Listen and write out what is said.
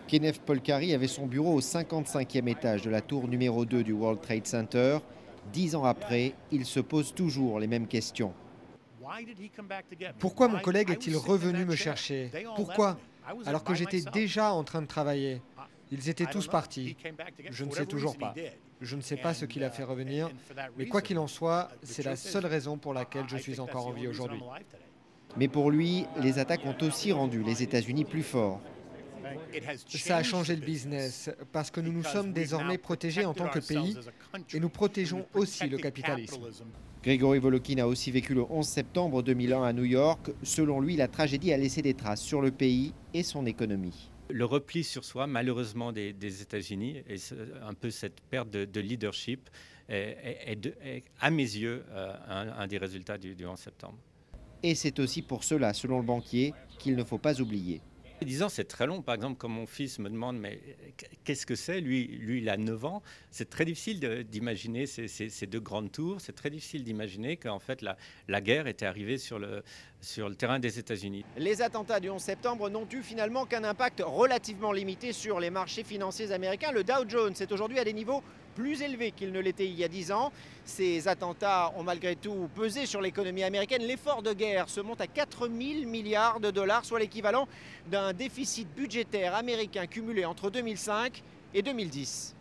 Kenneth Polcari avait son bureau au 55e étage de la tour numéro 2 du World Trade Center. 10 ans après, il se pose toujours les mêmes questions. Pourquoi mon collègue est-il revenu me chercher? Pourquoi? Alors que j'étais déjà en train de travailler. Ils étaient tous partis. Je ne sais toujours pas. Je ne sais pas ce qui l'a fait revenir, mais quoi qu'il en soit, c'est la seule raison pour laquelle je suis encore en vie aujourd'hui. Mais pour lui, les attaques ont aussi rendu les États-Unis plus forts. Ça a changé le business parce que nous nous sommes désormais protégés en tant que pays et nous protégeons aussi le capitalisme. Grégory Volokin a aussi vécu le 11 septembre 2001 à New York. Selon lui, la tragédie a laissé des traces sur le pays et son économie. Le repli sur soi, malheureusement, des États-Unis, et un peu cette perte de leadership, est, à mes yeux, un des résultats du 11 septembre. Et c'est aussi pour cela, selon le banquier, qu'il ne faut pas oublier. 10 ans, c'est très long. Par exemple, quand mon fils me demande mais qu'est-ce que c'est, lui, il a 9 ans, c'est très difficile d'imaginer ces deux grandes tours. C'est très difficile d'imaginer qu'en fait la guerre était arrivée sur le terrain des États-Unis. Les attentats du 11 septembre n'ont eu finalement qu'un impact relativement limité sur les marchés financiers américains. Le Dow Jones est aujourd'hui à des niveaux plus élevés qu'il ne l'était il y a 10 ans. Ces attentats ont malgré tout pesé sur l'économie américaine. L'effort de guerre se monte à 4 000 milliards de dollars, soit l'équivalent d'un déficit budgétaire américain cumulé entre 2005 et 2010.